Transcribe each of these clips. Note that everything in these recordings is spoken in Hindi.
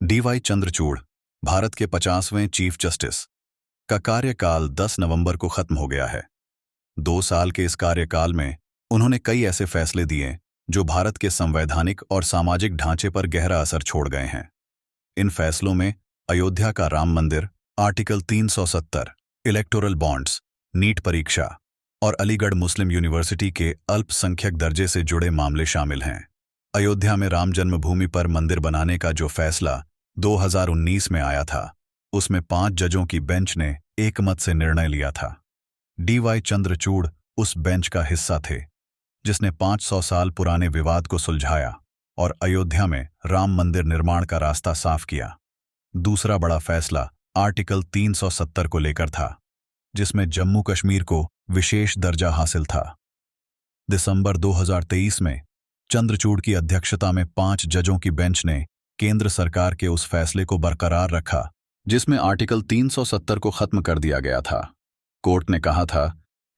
डीवाई चंद्रचूड़, भारत के 50वें चीफ जस्टिस का कार्यकाल 10 नवंबर को खत्म हो गया है। 2 साल के इस कार्यकाल में उन्होंने कई ऐसे फैसले दिए जो भारत के संवैधानिक और सामाजिक ढांचे पर गहरा असर छोड़ गए हैं। इन फैसलों में अयोध्या का राम मंदिर, आर्टिकल 370, इलेक्टोरल बॉन्ड्स, नीट परीक्षा और अलीगढ़ मुस्लिम यूनिवर्सिटी के अल्पसंख्यक दर्जे से जुड़े मामले शामिल हैं। अयोध्या में राम जन्मभूमि पर मंदिर बनाने का जो फैसला 2019 में आया था, उसमें 5 जजों की बेंच ने एकमत से निर्णय लिया था। डीवाई चंद्रचूड़ उस बेंच का हिस्सा थे जिसने 500 साल पुराने विवाद को सुलझाया और अयोध्या में राम मंदिर निर्माण का रास्ता साफ किया। दूसरा बड़ा फैसला आर्टिकल 370 को लेकर था, जिसमें जम्मू कश्मीर को विशेष दर्जा हासिल था। दिसंबर 2023 में चंद्रचूड़ की अध्यक्षता में 5 जजों की बेंच ने केंद्र सरकार के उस फैसले को बरकरार रखा जिसमें आर्टिकल 370 को खत्म कर दिया गया था। कोर्ट ने कहा था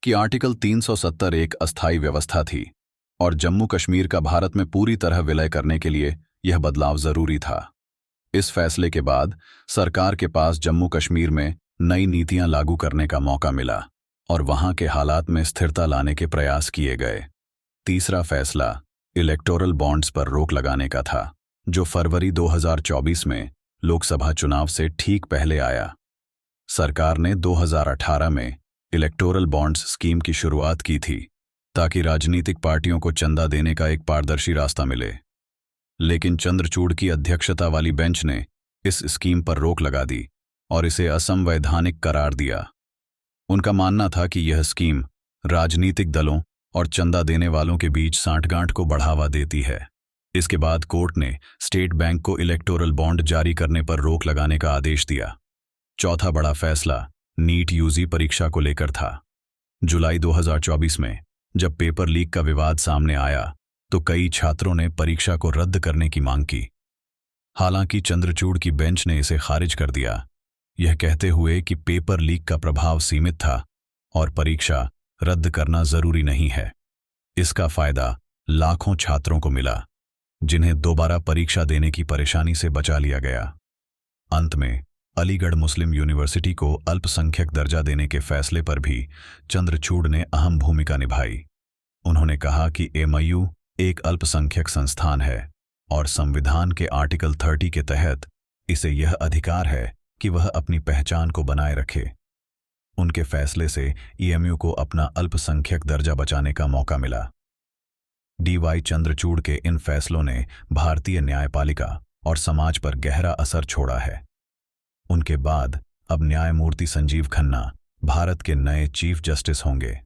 कि आर्टिकल 370 एक अस्थायी व्यवस्था थी और जम्मू कश्मीर का भारत में पूरी तरह विलय करने के लिए यह बदलाव जरूरी था। इस फैसले के बाद सरकार के पास जम्मू कश्मीर में नई नीतियां लागू करने का मौका मिला और वहां के हालात में स्थिरता लाने के प्रयास किए गए। तीसरा फैसला इलेक्टोरल बॉन्ड्स पर रोक लगाने का था, जो फरवरी 2024 में लोकसभा चुनाव से ठीक पहले आया। सरकार ने 2018 में इलेक्टोरल बॉन्ड्स स्कीम की शुरुआत की थी ताकि राजनीतिक पार्टियों को चंदा देने का एक पारदर्शी रास्ता मिले, लेकिन चंद्रचूड़ की अध्यक्षता वाली बेंच ने इस स्कीम पर रोक लगा दी और इसे असंवैधानिक करार दिया। उनका मानना था कि यह स्कीम राजनीतिक दलों और चंदा देने वालों के बीच सांठगांठ को बढ़ावा देती है। इसके बाद कोर्ट ने स्टेट बैंक को इलेक्टोरल बॉन्ड जारी करने पर रोक लगाने का आदेश दिया। चौथा बड़ा फैसला नीट यूजी परीक्षा को लेकर था। जुलाई 2024 में जब पेपर लीक का विवाद सामने आया तो कई छात्रों ने परीक्षा को रद्द करने की मांग की। हालांकि चंद्रचूड़ की बेंच ने इसे खारिज कर दिया, यह कहते हुए कि पेपर लीक का प्रभाव सीमित था और परीक्षा रद्द करना जरूरी नहीं है। इसका फायदा लाखों छात्रों को मिला जिन्हें दोबारा परीक्षा देने की परेशानी से बचा लिया गया। अंत में अलीगढ़ मुस्लिम यूनिवर्सिटी को अल्पसंख्यक दर्जा देने के फैसले पर भी चंद्रचूड़ ने अहम भूमिका निभाई। उन्होंने कहा कि एमयू एक अल्पसंख्यक संस्थान है और संविधान के आर्टिकल 30 के तहत इसे यह अधिकार है कि वह अपनी पहचान को बनाए रखे। उनके फैसले से एमयू को अपना अल्पसंख्यक दर्जा बचाने का मौका मिला। डीवाई चंद्रचूड़ के इन फैसलों ने भारतीय न्यायपालिका और समाज पर गहरा असर छोड़ा है। उनके बाद अब न्यायमूर्ति संजीव खन्ना भारत के नए चीफ जस्टिस होंगे।